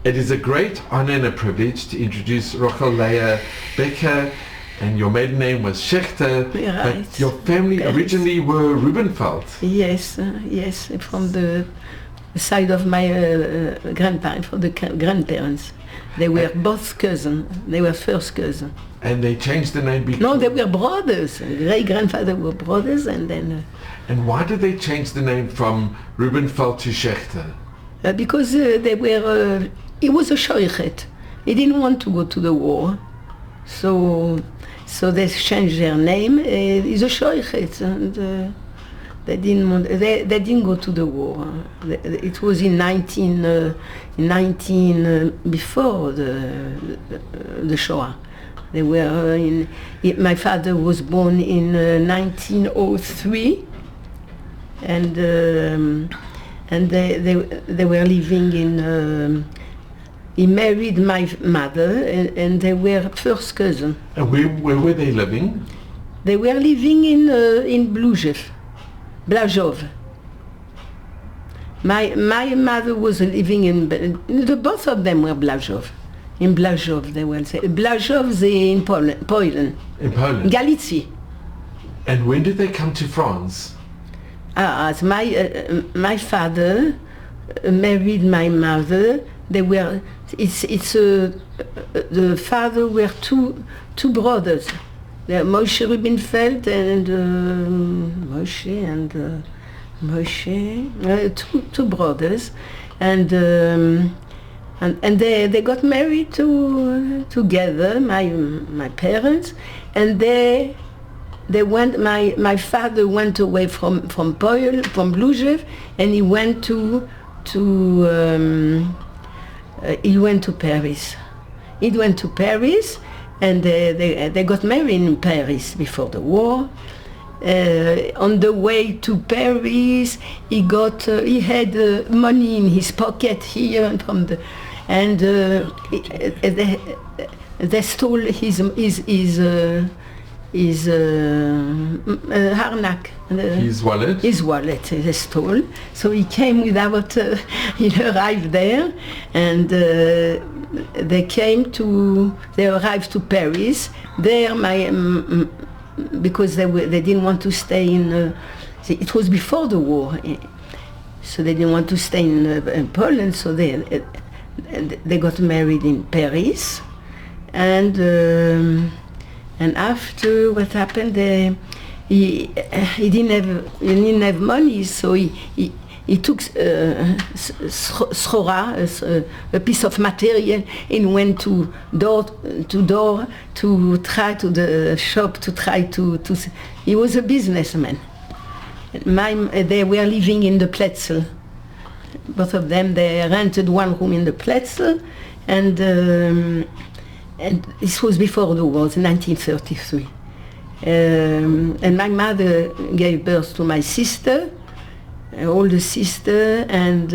It is a great honor and a privilege to introduce Rochel Leah Becker, and your maiden name was Shechter, Right. but your family Yes. originally were Rubenfeld. Yes, from the side of my grandparents, from the grandparents. They were both cousins. They were first cousins. And they changed the name because... No, they were brothers. Great-grandfather were brothers, and then... And why did they change the name from Rubenfeld to Shechter? Because they were... he was a Shechter. He didn't want to go to the war. So they changed their name. He's a Shechter, and they didn't go to the war. It was in 19 before the Shoah. They were my father was born in 1903, and they were living in. He married my mother, and they were first cousins. And where were they living? They were living in Blajov. My mother was living in both of them were Blajov. In Blajov, they were saying. Blajov in Poland. In Poland? Galicia. And when did they come to France? My father married my mother. They were. The father were two brothers. Moshe Rubenfeld and Moshe, two brothers, and they got married together. My parents, and they went. My father went away from Poland, from Blujev, and he went to Paris. He went to Paris, and they got married in Paris before the war. On the way to Paris, he had money in his pocket here, and they stole his harnack. His wallet? His wallet, they stole. So he came without, he arrived there, and they arrived to Paris. There, because they didn't want to stay in, it was before the war, so they didn't want to stay in Poland, so they got married in Paris, and after what happened, he didn't have money, so he took schora, a piece of material, and went to door to try to the shop to try to. He was a businessman. They were living in the Pletzel. Both of them, they rented one room in the Pletzel, and this was before the war, 1933. And my mother gave birth to my sister, older sister, and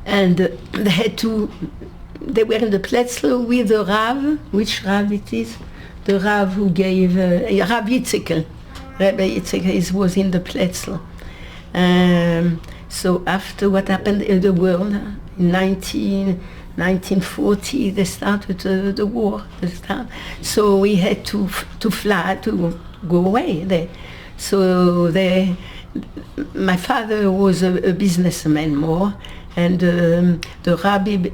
they had to. They were in the Pletzel with the Rav. Which Rav it is? The Rav who gave Rav Yitzhak. Rabbi Yitzhak was in the Pletzel. So after what happened in the world in 1940, they started the war. So we had to fly, to go away. So my father was a businessman more, and the Rabbi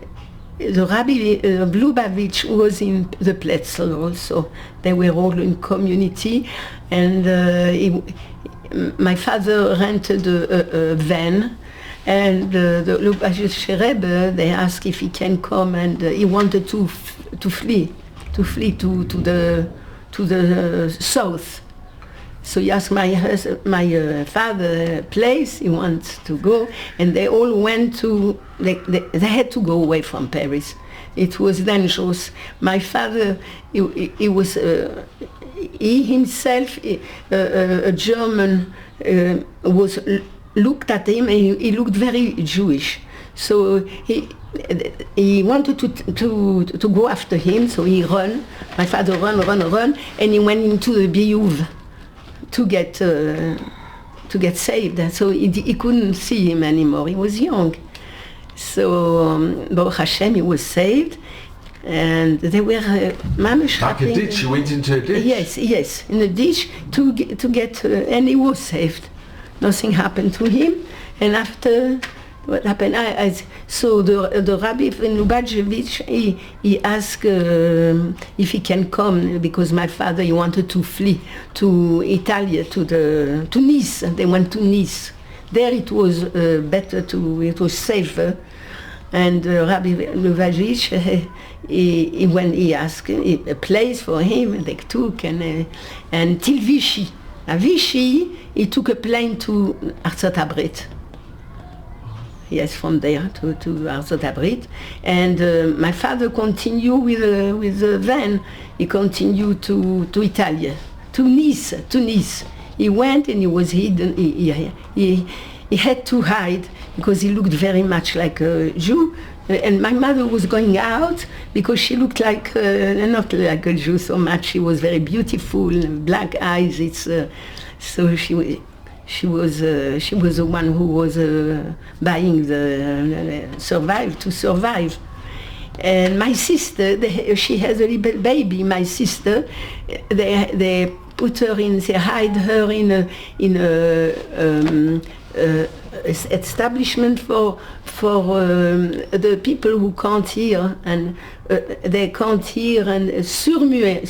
Lubavitch was in the Pletzel also. They were all in community, and my father rented a van, and the Lubavitch Rebbe, they asked if he can come, and he wanted to flee to the south. So he asked my father place he wants to go, and they all went to. They had to go away from Paris. It was dangerous. My father, he was he himself, a German, was looked at him, and he looked very Jewish. So he wanted to go after him. So he ran. My father run, and he went into the Biyuv to get saved. So he couldn't see him anymore. He was young, So Baruch Hashem, he was saved, and they were mamish Like a happy. ditch, you went into a ditch. Yes, in a ditch to get, and he was saved. Nothing happened to him, and after what happened, so the Rabbi in Lubavitch, he asked if he can come, because my father, he wanted to flee to Italy, to Nice. They went to Nice. There it was better it was safer. And Rabbi Lubavitch, when he asked a place for him, they took, and till Vichy. At Vichy, he took a plane to Artsot Habrit. Yes, from there to Artsot Habrit. And my father continued with the van. He continued to Italy, to Nice. He went and he was hidden. He had to hide because he looked very much like a Jew. And my mother was going out because she looked like, not like a Jew so much. She was very beautiful, black eyes. So she was the one who was buying the to survive. And my sister, she has a little baby. My sister, they put her in, they hide her in a establishment for the people who can't hear, and they can't hear, and sourd-muet.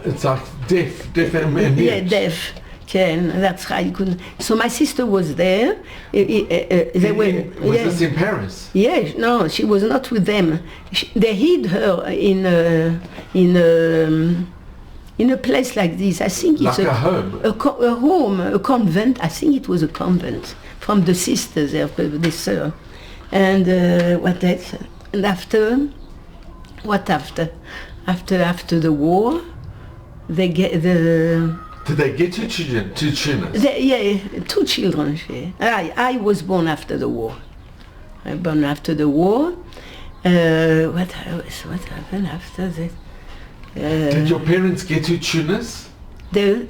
It's like deaf and mute. Yeah, deaf. That's right. So my sister was there. Was this in Paris? Yes, no, she was not with them. They hid her in a place like this. I think it's like a home. A home, a convent. I think it was a convent from the sisters, the sir. And what else? And after the war, they get the. Did they get two Tunis? Yeah, 2 children. I was born after the war. What happened after that? Did your parents get to Tunis? They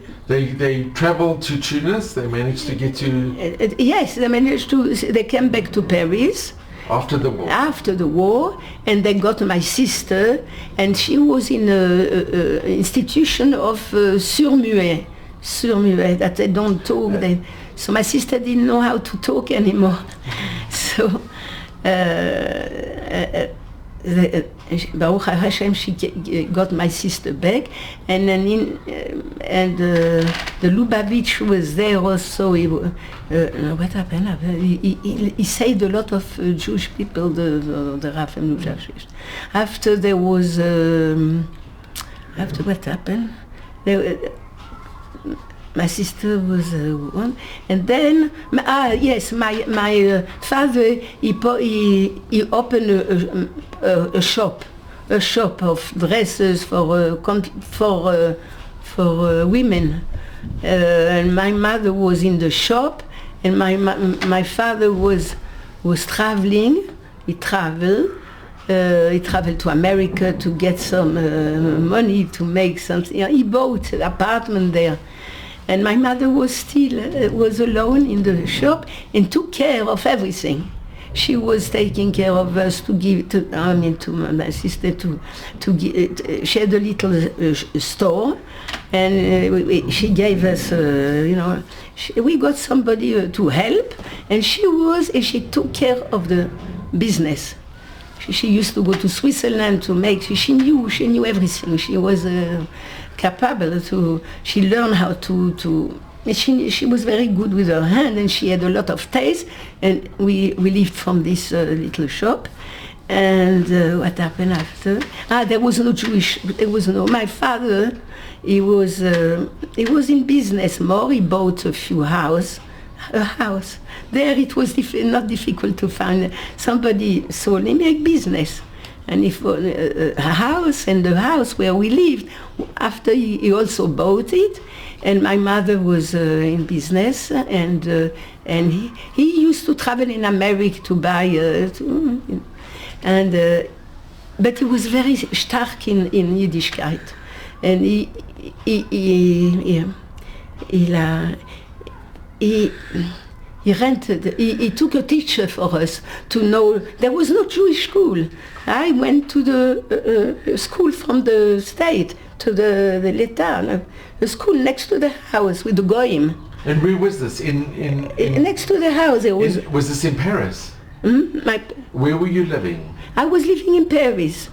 traveled to Tunis. They managed to get to. Yes, they managed to. They came back to Paris. After the war? After the war, and they got my sister, and she was in an institution of sourd-muet, that they don't talk. So my sister didn't know how to talk anymore. So, Baruch Hashem, she got my sister back, and then the Lubavitch was there also. What happened? He saved a lot of Jewish people, the Rav from Lubavitch. After there was, after what happened? My sister was one, and then yes, my father he opened a shop of dresses for women, and my mother was in the shop, and my father was traveling. He traveled to America to get some money to make something. He bought an apartment there. And my mother was alone in the shop and took care of everything. She was taking care of us to my sister to give. She had a little store, and she gave us, we got somebody to help, and she took care of the business. She used to go to Switzerland to make. She knew everything. She was capable to. She learned how to. She was very good with her hand, and she had a lot of taste. And we lived from this little shop. And what happened after? There was no Jewish. There was no. My father, he was in business more. He bought a house. There it was not difficult to find somebody sold him a business. And if a house, and the house where we lived, after he also bought it, and my mother was in business, and he used to travel in America to buy, but he was very stark in Yiddishkeit, and he took a teacher for us to know. There was no Jewish school. I went to the school from the state, to the L'État, a school next to the house with the Goyim. And where was this? Next to the house. Was this in Paris? Where were you living? I was living in Paris.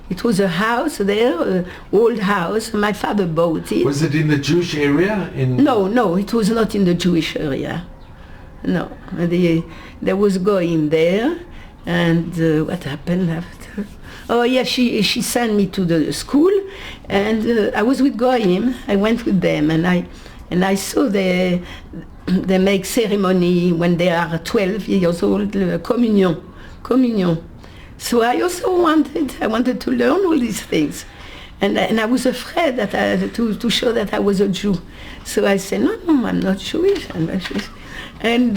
It was a house there, an old house. My father bought it. Was it in the Jewish area? No, it was not in the Jewish area. No, there was Goyim there, and what happened after? Oh yeah, she sent me to the school, and I was with Goyim. I went with them, and I saw they make ceremony when they are 12 years old, communion. So I also wanted to learn all these things, and I was afraid that to show that I was a Jew. So I said, no, I'm not Jewish. And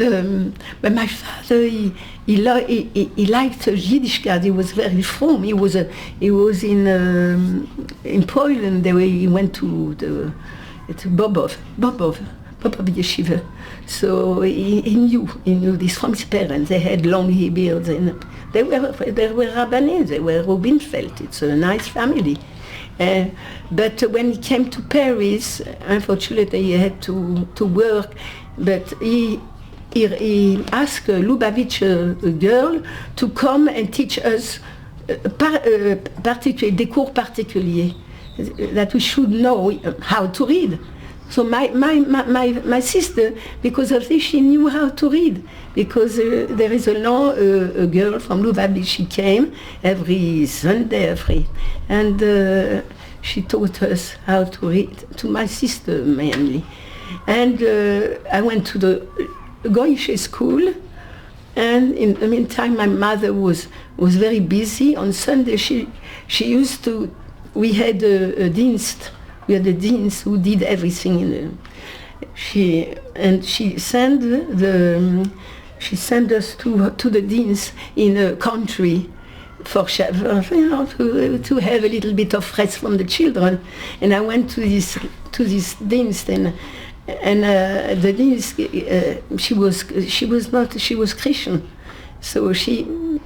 but my father, he liked Yiddishkeit. He was very frum. He was in Poland. He went to Bobov Yeshiva. So he knew this from his parents. They had long hair beards, and they were Rabbanim. They were Rubinfeld. It's a nice family. But when he came to Paris, unfortunately he had to work. But he asked Lubavitch, a girl, to come and teach us des cours particuliers, that we should know how to read. So my sister, because of this, she knew how to read, because there is a girl from Lubavitch. She came every Sunday, and she taught us how to read, to my sister mainly. And I went to the Goyish school, and in the meantime my mother was very busy. On Sunday she used to, we had a dienst. We had a dienst who did everything. She sent us to the dienst in a country for to have a little bit of rest from the children. And I went to this dienst, and the dienst, she was Christian. So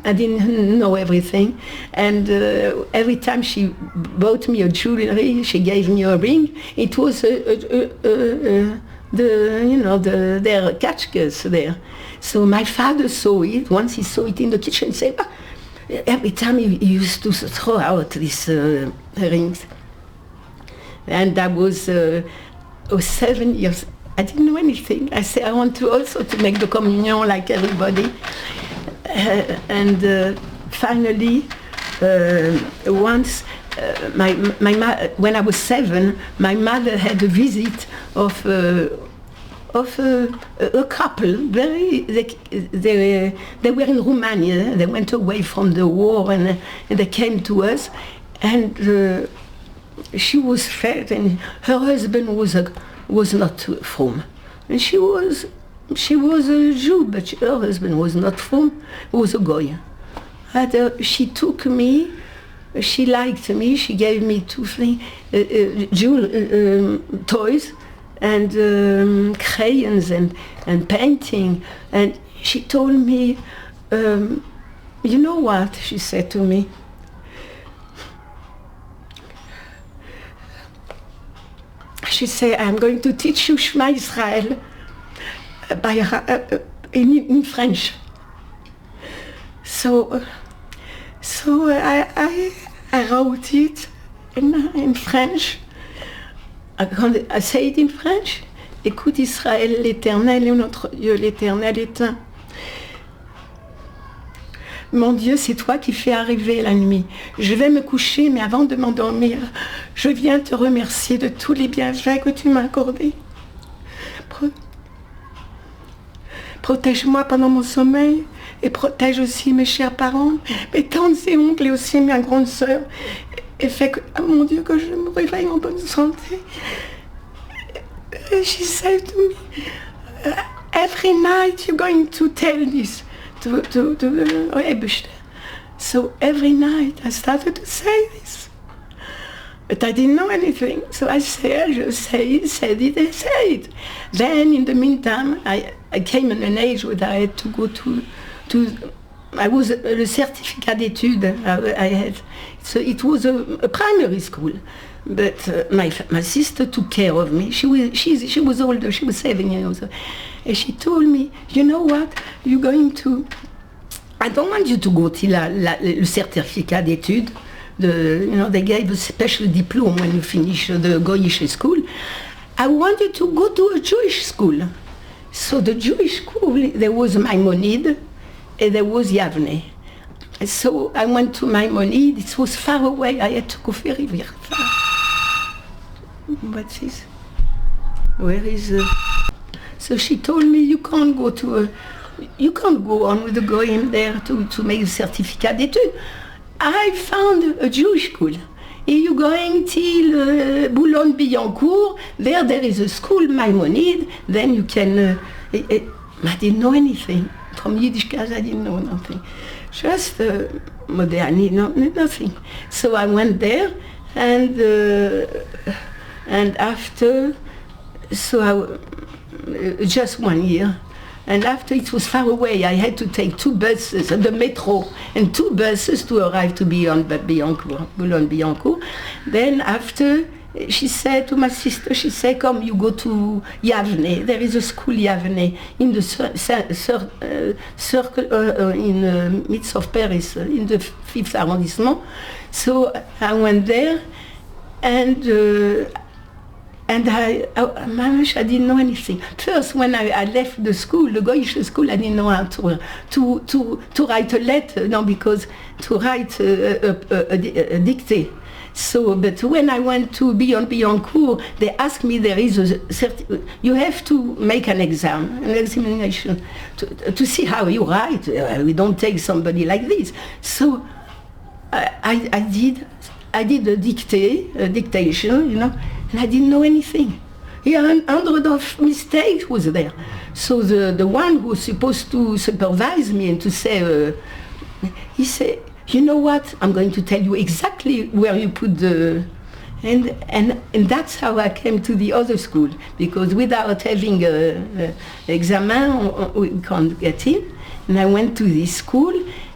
I didn't know everything, and every time she bought me a jewelry, she gave me a ring. It was their kachkas there. So my father saw it. Once he saw it in the kitchen, he said, every time he used to throw out these rings. And I was 7 years. I didn't know anything. I said, I want to make the communion like everybody. And finally, once, when I was 7, my mother had a visit of a couple. They were in Romania. They went away from the war, and they came to us. And she was fat, and her husband was not from. And she was a Jew, but her husband was not from, was a Goy. She took me, she liked me, she gave me 2 things, toys, and crayons, and painting. And she told me, you know what, she said to me, she said, I'm going to teach you Shema Israel in French. So I wrote it in French. I say it in French. Écoute Israël, l'Éternel est notre Dieu, l'Éternel est un. Mon Dieu, c'est toi qui fais arriver la nuit. Je vais me coucher, mais avant de m'endormir, je viens te remercier de tous les bienfaits que tu m'as accordés. Protège-moi pendant mon sommeil et protège aussi mes chers parents, mes tantes et oncles et aussi ma grande sœur. Et fais que, oh mon Dieu, que je me réveille en bonne santé. She said to me, every night you're going to tell this to Eberstein. So every night I started to say this. But I didn't know anything, so I said it. Then, in the meantime, I came in an age where I had to go to I was le certificat d'études I had. So it was a primary school, but my sister took care of me. She was older. She was 7 years old, and she told me, you know what, you're going to. I don't want you to go till le certificat d'études. They gave a special diploma when you finish the Goyish school. I want you to go to a Jewish school. So the Jewish school, there was Maimonides, and there was Yavne. So I went to Maimonides. It was far away. I had to go very, very far. What's this? Where is? So she told me, you can't go on with the goyim there to make a certificate d'études. I found a Jewish school. If you're going till Boulogne-Billancourt, there is a school, Maimonides, then you can... I didn't know anything. From Yiddish class, I didn't know nothing. Just modernity, nothing. So I went there, and after, just 1 year. And after it was far away, I had to take 2 buses, the metro, and 2 buses to arrive to Boulogne-Billancourt. Then after, she said to my sister, she said, come, you go to Yavne. There is a school Yavne in the circle in midst of Paris, in the 5th arrondissement. So I went there, and I didn't know anything. First, when I left the school, the Goyish school, I didn't know how to write a letter, because to write a dictée. So, but when I went to Billancourt, they asked me, you have to make an examination to see how you write. We don't take somebody like this. So I did a dictation, and I didn't know anything. 100 of mistakes was there. So the one who was supposed to supervise me and to say, he said, you know what, I'm going to tell you exactly where you put the... And that's how I came to the other school, because without having an examen, we can't get in. And I went to this school,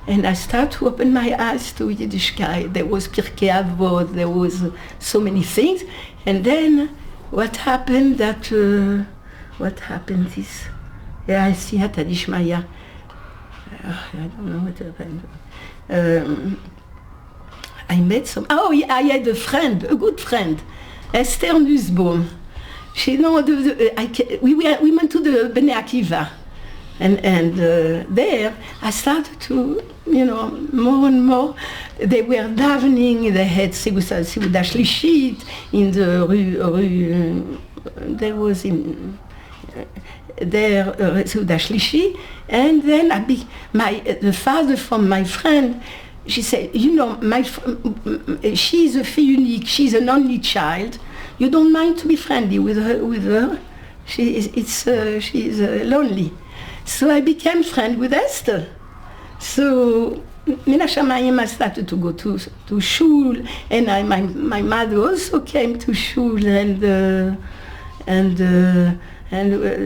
and I started to open my eyes to Yiddishkeit. There was Pirkei Avot, there was so many things. And then what happened is, I see Hatadishmaya. I don't know what happened. I met some. I had a good friend, Esther Nussbaum. We went to the Bnei Akiva, and there I started to, more and more. They were davening. They had Seudah Shlishit in the rue. There was in there Seudah Shlishi, and then the father from my friend. She said, she's a fille unique. She's an only child. You don't mind to be friendly with her. She's lonely. So I became friend with Esther. So Mina Shamayim, I started to go to shul, and my mother also came to shul, and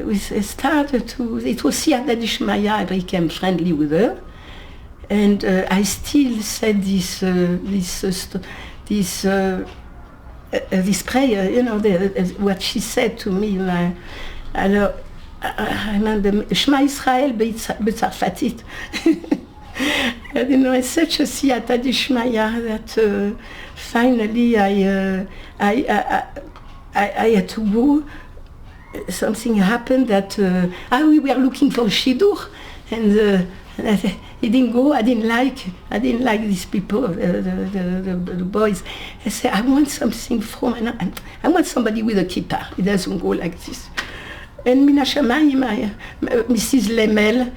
we started to. It was Siyata Dishmaya. I became friendly with her. And I still said this prayer, what she said to me. Alors, I remember Shema Israel b'Tzarfatit. It's such a siyata d'ishmaya that finally I had to go. Something happened that we were looking for Shidur, and he didn't go. I didn't like these people, the boys. I said, I want something from, I want somebody with a kippah. It doesn't go like this. And Mina Shamayim, Mrs. Lemel,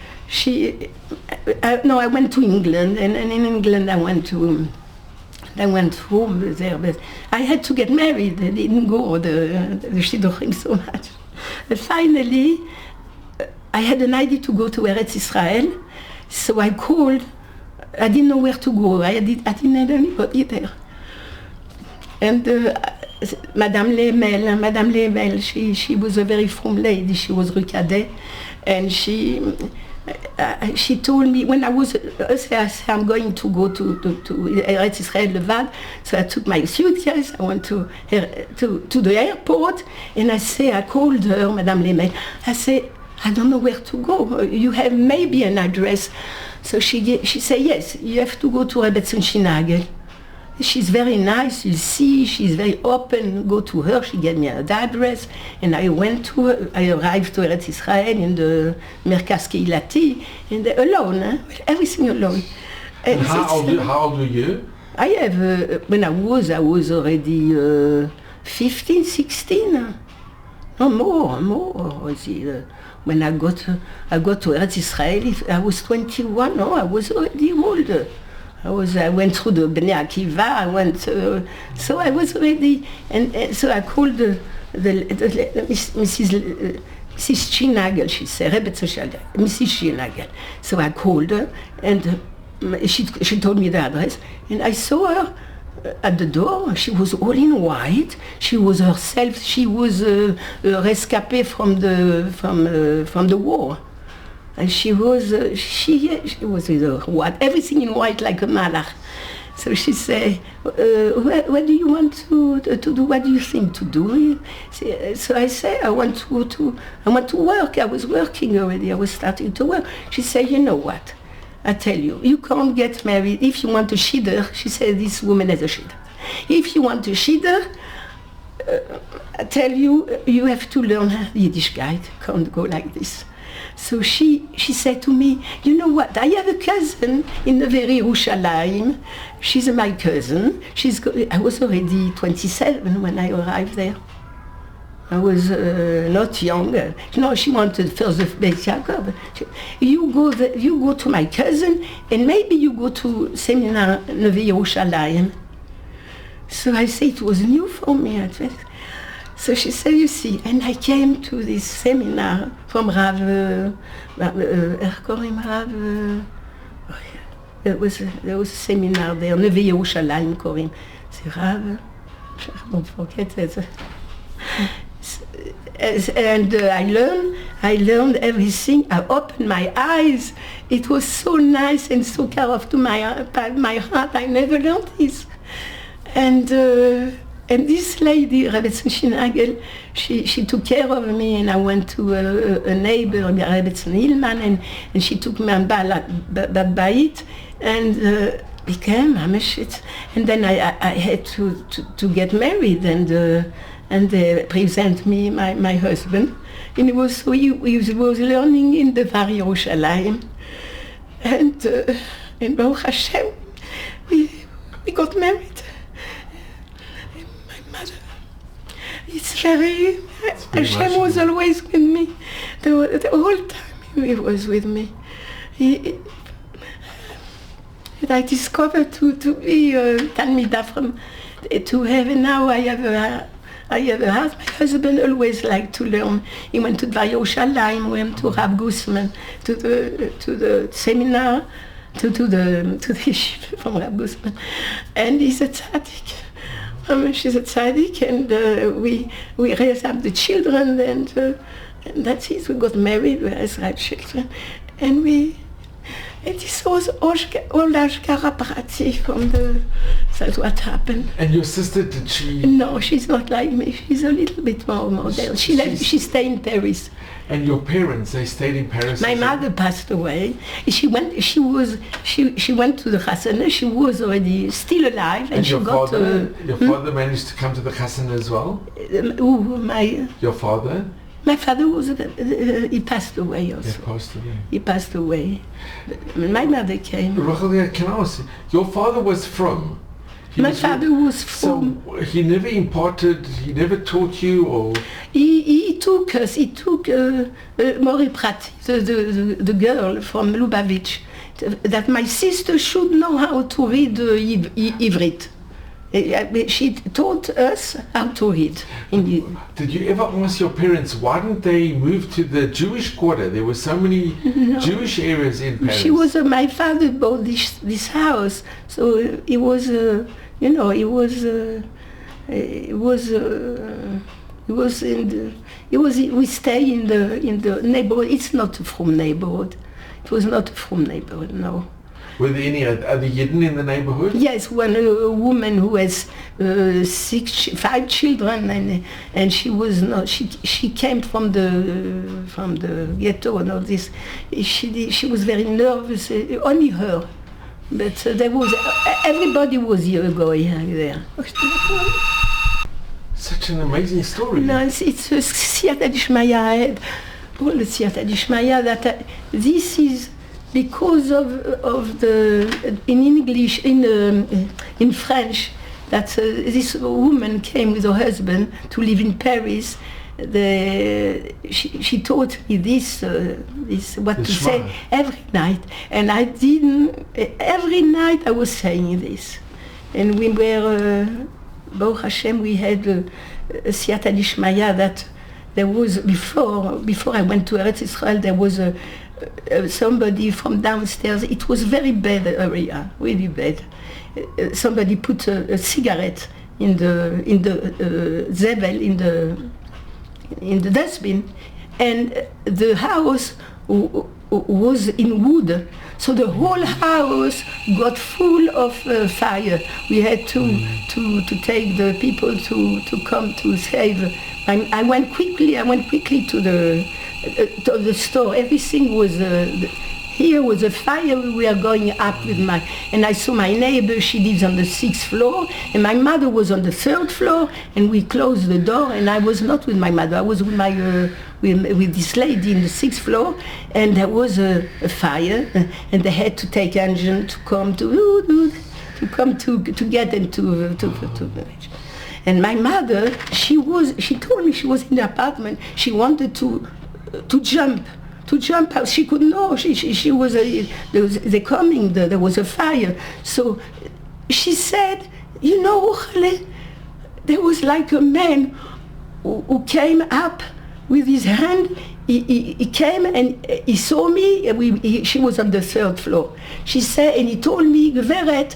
I went to England, and in England I went home there, but I had to get married. I didn't go the Shidduchim so much. But finally, I had an idea to go to Eretz Israel. So I called. I didn't know where to go. I didn't have anybody there. And Madame Lemel, she was a very from lady. She was Rucadet, and she told me when I was, I said, I'm going to go to Eretz Israel Levad. So I took my suitcase. I went to the airport, and I called her, Madame Lemel. I said, I don't know where to go. You have maybe an address. So she said, yes, you have to go to Rebbetzin Shinagel. She's very nice, you see, she's very open. Go to her, she gave me the address, and I went to her. I arrived to Eretz Israel in the Merkaz Keilati, and alone, everything alone. And how old were you? I have, when I was already 15, 16. No, more. Was it, when I got to Eretz Israel, I was 21, no, I was already older. I went through the Bnei Akiva, so I was already, and so I called the Mrs. Shinagel, she said, Mrs. Shinagel. So I called her, and she told me the address, and I saw her at the door. She was all in white. She was herself. She was a rescapée from the war. And she was with what? Everything in white like a malach. So she said, what do you want to do? What do you think to do? So I said, I want to work. I was working already. I was starting to work. She said, you know what? I tell you, you can't get married. If you want a shidduch, she said, this woman has a shidduch. If you want a shidduch, I tell you, you have to learn Yiddishkeit. Can't go like this. So she said to me, you know what, I have a cousin in the very Yerushalayim. She's my cousin. I was already 27 when I arrived there. I was not young. No, she wanted first the Beit Yaakov. You go to my cousin, and maybe you go to seminar Neve Yerushalayim. So I said it was new for me at first. So she said, you see, and I came to this seminar from Rav, there was a seminar there, Neve Yerushalayim Korim. C'est Rav, I don't forget it. And I learned everything. I opened my eyes. It was so nice and so close to my heart. I never learned this. And this lady, Rebbetzin Shinagel, she took care of me, and I went to a neighbor, Rebbetzin Hillman, and she took me on Bat Bait, and became Hameshit. And then I had to get married, and they present me my husband. And he was learning in the Var Yerushalayim. And Baruch Hashem, we got married. It's very, Hashem was always with me. The whole time he was with me. I discovered to be Talmidah from, to have, now I have a house. My husband always liked to learn. He went to Dvar Yerushalayim, went to Rav Glassman, to the seminar, to the yeshiva from Rav Glassman. And he's a tzaddik. She's a tzaddik, and we raised up the children, and that's it. We got married, we raised our children, and this was all Ashkara Prati from that's what happened. And your sister, did she? No, she's not like me. She's a little bit more modern. She stayed in Paris. And your parents, they stayed in Paris? My mother passed away. She went to the Chasana. She was already still alive, and she got. Your father managed to come to the Chasana as well? Your father? My father was. He passed away also. He passed away. My mother came. Rochel, can I ask? Your father was from. My father was from. So he never imparted. He never taught you, or. He took us. He took Mori Prat, the girl from Lubavitch, that my sister should know how to read Ivrit. She taught us how to read. Did you ever ask your parents why didn't they move to the Jewish quarter? There were so many Jewish areas in Paris. She was. My father bought this house, so it was. It was. We stay in the neighborhood. It's not a from neighborhood. It was not a from neighborhood, no. Were there any other Yidden in the neighborhood? Yes, one woman who has 5 children, and she was not. She came from the ghetto and all this. She was very nervous. Only her, but there was everybody was here going there. Such an amazing story. No, it's a Siyata Dishmaya. All the Siyata Dishmaya that this is. Because of the in English in French that this woman came with her husband to live in Paris. She taught me this what to say every night, and I didn't. Every night I was saying this, and we were Baruch Hashem. We had a Siyata Dishmaya that there was before I went to Eretz Israel. There was somebody from downstairs. It was very bad area, really bad. Somebody put a cigarette in the zevel in the dustbin, and the house was in wood, so the whole house got full of fire. We had to take the people to come to save. I went quickly to the store. Everything was here was a fire. We were going up with and I saw my neighbor. She lives on the 6th floor, and my mother was on the 3rd floor. And we closed the door, and I was not with my mother. I was with my with this lady in the 6th floor, and there was a fire, and they had to take engine to come to get into to and my mother, she told me she was in the apartment. She wanted to jump out. She could know. She was. They're coming. There was a fire. So she said, you know, Rochel, there was like a man who came up with his hand. He came and he saw me. She was on the 3rd floor. She said, and he told me, Gveret,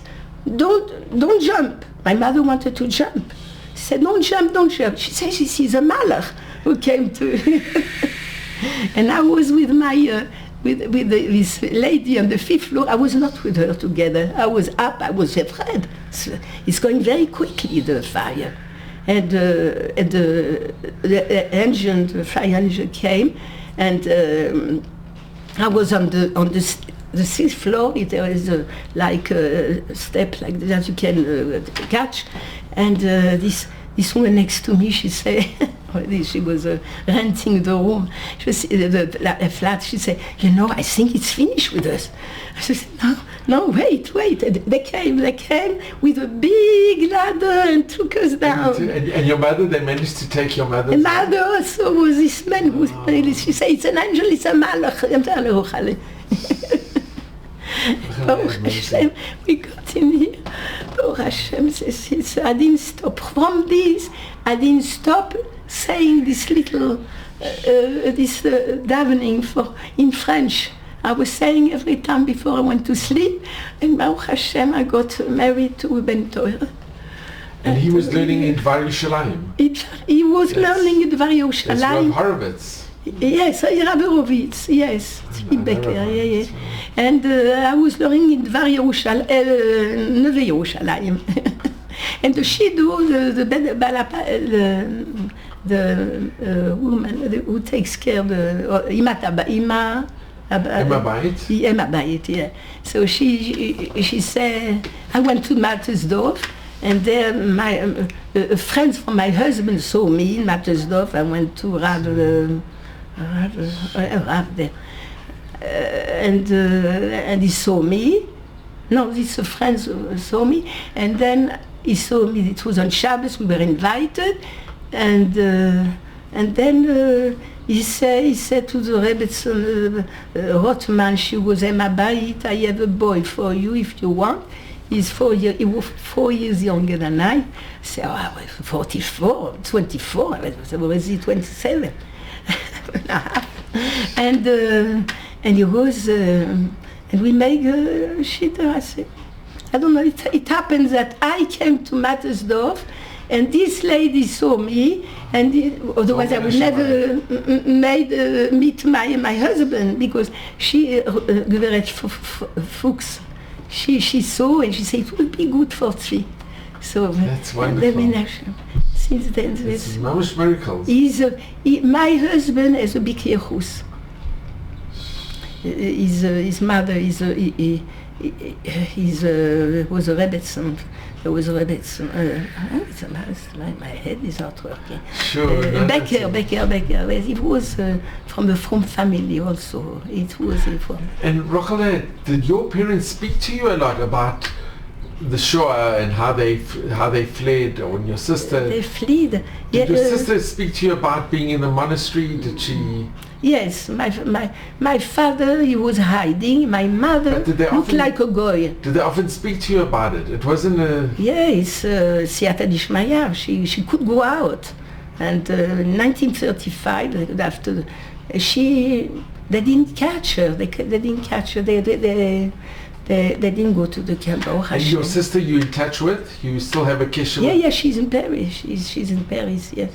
don't jump. My mother wanted to jump. She said, don't jump. She said she sees a malach who came to. And I was with this lady on the 5th floor. I was not with her together. I was up. I was afraid. So it's going very quickly, the fire, and the fire engine came, and I was on the 6th floor. There is like a step like that you can catch, and this woman next to me, she said, she was renting the room, the flat. She said, you know, I think it's finished with us. I said, no, wait. They came with a big ladder and took us down. And your mother, they managed to take your mother? And mother also was this man who, she said, it's an angel, it's a malach. Baruch Hashem, we got in here. Baruch Hashem, I didn't stop. From this, I didn't stop saying this little, davening in French. I was saying every time before I went to sleep, and Baruch Hashem, I got married to Ben Torah. And he was learning in Dvar Yerushalayim? He was learning in Dvar Yerushalayim. It's Rav Horovitz. Yes, Rav Horovitz, yes. Becker, yeah. And I was learning in Dvar Yerushalayim, Neve Yerushalayim. And the Shidu, the woman who takes care of the Emma Bayit, yeah. So she said, I went to Mattersdorf, and there friends from my husband saw me in Mattersdorf. I went to Rav there. And he saw me. No, these friends saw me, and then he saw me. It was on Shabbos. We were invited, and then he said to the Rebbetzin Rotman, she was Emma Bayit, I have a boy for you if you want. He was 4 years younger than I. I said, oh, I was 24, I was 27. And he was, and we made Shechter. I said, I don't know, it happened that I came to Mattersdorf, And this lady saw me, and otherwise I would never meet my husband, because she, Geveret Fuchs, she saw and she said it would be good for three. So that's wonderful. Since then, it's miracles. My husband is a big Yechus. His mother was a Rebbetzin. There was a Rebbetzin. My head is not working. Sure. Becker. It was from a Frum family also. It was from. And Rochel, did your parents speak to you a lot about the Shoah and how they fled, or your sister? They fled. Did your sister speak to you about being in the monastery? Did she? Yes, my father, he was hiding. My mother looked like a goy. Did they often speak to you about it? It wasn't a... Yes, Siyata Dishmaya, she could go out. And in 1935, after, they didn't catch her. They didn't catch her. They didn't go to the camp. And your sister you in touch with? You still have a kesher? Yeah, she's in Paris. She's in Paris, yes.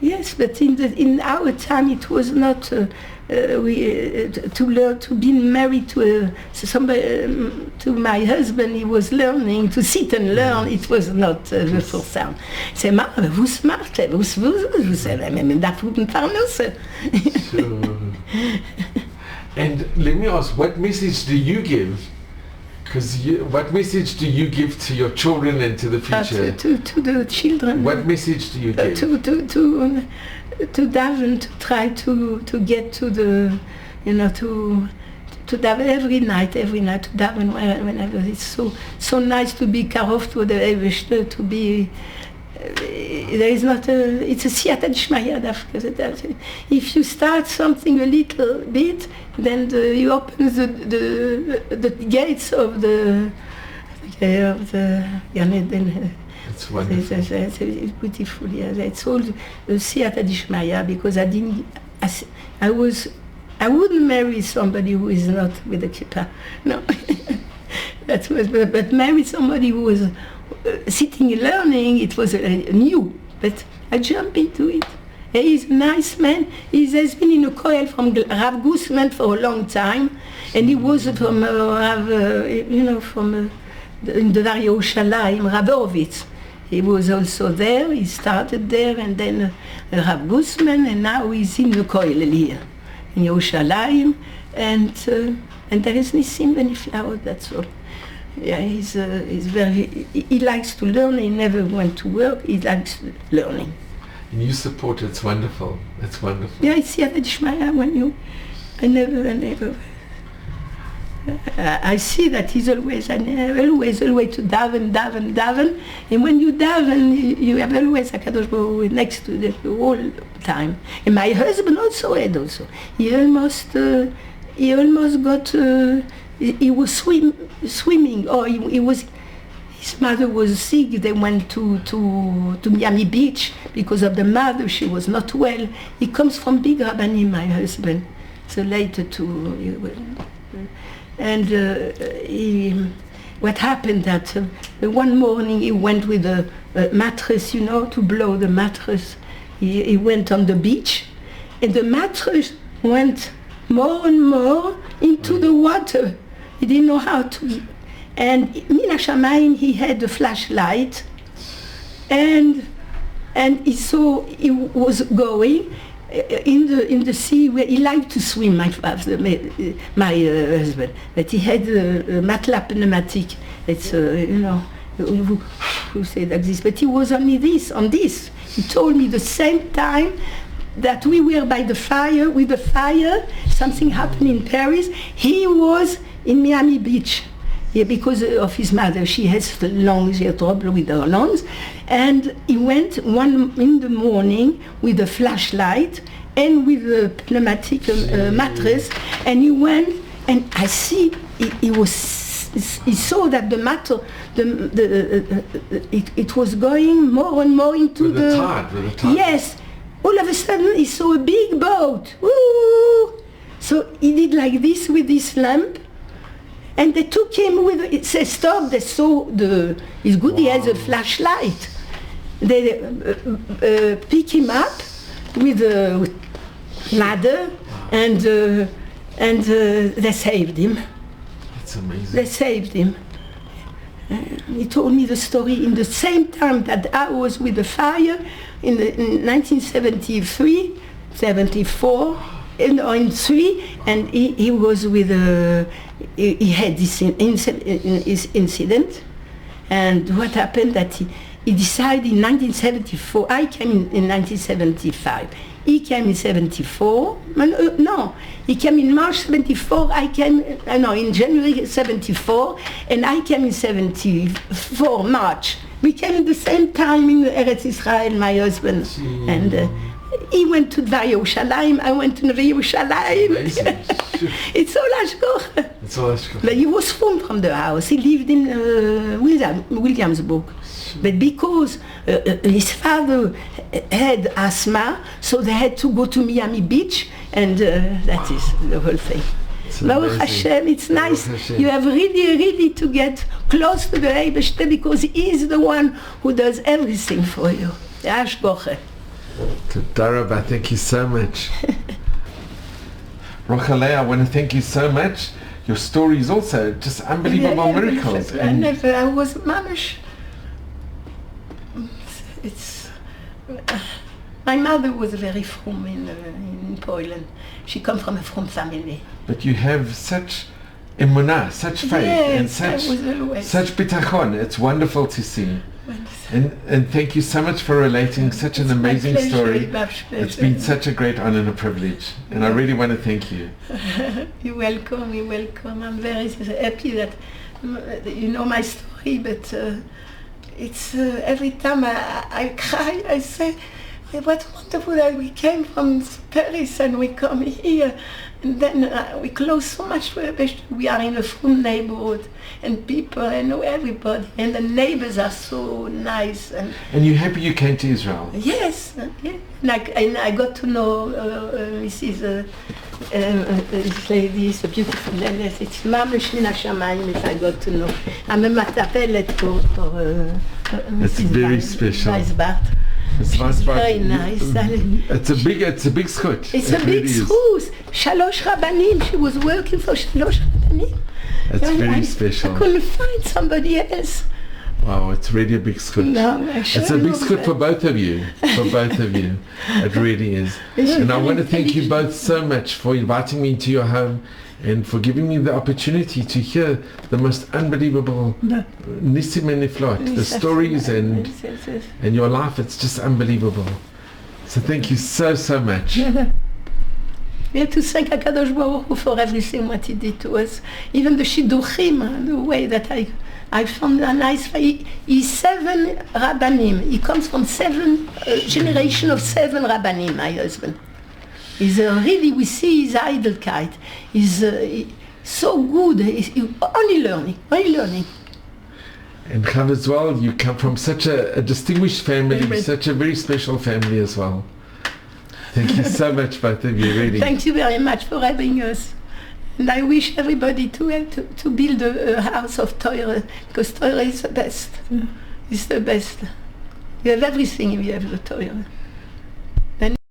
Yes, but in our time it was not to learn to be married to to my husband. He was learning to sit and learn. It was not the first time. C'est marrant, vous smart, vous même d'affouten parnos. And let me ask, what message do you give? Because what message do you give to your children and to the future? To the children. What message do you give? To daven, to try to get to the, to daven every night, to daven whenever. It's so nice to be karov to the Eivishter, to be. There is not it's a siyata d'shmaya. If you start something a little bit, then you open the gates of the Gan Eden. It's wonderful. It's beautiful. Yeah, it's all the siyata d'shmaya, because I wouldn't marry somebody who is not with a kippah. No, but marry somebody who was. Sitting and learning, it was new, but I jumped into it. He's a nice man. He has been in a koel from Rav Glassman for a long time, and he was from in the Yerushalayim, Rav Horowitz. He was also there. He started there, and then Rav Glassman, and now he's in the koel here in Yerushalayim, and there is Nisim Beniflaot. That's all. Yeah, he's very. He likes to learn. He never went to work. He likes learning. And you support it. It's wonderful. It's wonderful. Yeah, it's Siyata d'shmaya when you. I never. I see that he's always to daven. And when you daven, you have always a Kadosh Baruch Hu next to the whole time. And my husband also had also. He almost got. He was swimming, or he was. His mother was sick. They went to Miami Beach because of the mother. She was not well. He comes from Big Rabbanim, my husband. So later what happened that one morning he went with a mattress, to blow the mattress. He went on the beach, and the mattress went more and more into the water. He didn't know how to. And Min HaShamayim, he had a flashlight, and he saw he was going in the sea where he liked to swim. My husband, but he had a matelas pneumatic. It's who said like this, but he was on this. He told me the same time that we were by the fire, with the fire, something happened in Paris. He was in Miami Beach, because of his mother. She has lungs, she had trouble with her lungs. And he went in the morning with a flashlight and with a pneumatic mattress, and he went, and I see, he saw that the matter, it was going more and more into with the tide. Yes. All of a sudden, he saw a big boat. Woo! So he did like this with his lamp, And they took him with, they stopped, they saw it's good he has a flashlight. They pick him up with a ladder and they saved him. That's amazing. They saved him. He told me the story in the same time that I was with the fire in 1973, 74, in 3, and he was with he had this incident, and what happened that he decided in 1974, I came in 1975, he came in 74, no, he came in March 74, I came, no, in January 74, and I came in 74, March. We came at the same time in Eretz Israel, my husband, and he went to Yerushalayim, I went to Yerushalayim. It's all Ashkoch. It's all Ashkoch. But he was from the house. He lived in Williamsburg. But because his father had asthma, so they had to go to Miami Beach, and that is the whole thing. Baruch Hashem, it's nice. You have really to get close to the Eibeshter because he is the one who does everything for you. The Ashkoche. Darabah, thank you so much. Rochel, I want to thank you so much. Your story is also just unbelievable miracles. I was mamish. My mother was very frum in Poland. She comes from a frum family. But you have such emunah, such faith, and such bitachon. It's wonderful to see. And thank you so much for relating such an amazing story. It's been such a great honor and a privilege, and I really want to thank you. You're welcome, you're welcome. I'm very happy that you know my story, but it's every time I cry, I say, what wonderful that we came from Paris and we come here, and then we close so much. We are in a full neighborhood, and people, I know everybody, and the neighbors are so nice. And you're happy you came to Israel? Yes, yeah. And I got to know this lady, is a beautiful lady. It's Mamish Min HaShamayim, if I got to know. I'm a matapelet for it's very special. It's very nice. It's a big zchut. It's a big zchut. Shalosh Rabbanim. She was working for Shalosh Rabbanim. It's very special. I couldn't find somebody else. Wow, it's really a big zchut. No, it's a big zchut for both of you. For both of you. It really is. And I want to thank you both so much for inviting me into your home and for giving me the opportunity to hear the most unbelievable Nisim and Niflot, the stories and your life. It's just unbelievable. So thank you so much. We have to thank HaKadosh Baruch Hu for everything what he did to us. Even the Shidduchim, the way that I found a nice way. He's 7 Rabbanim. He comes from 7 generation of 7 Rabbanim, my husband. He's really, we see his Eitelkeit. He's so good. He's only learning. And Chav as well, you come from such a distinguished family, such a very special family as well. Thank you so much, both of you, really. Thank you very much for having us. And I wish everybody to build a house of Torah, because Torah is the best. It's the best. You have everything if you have the Torah.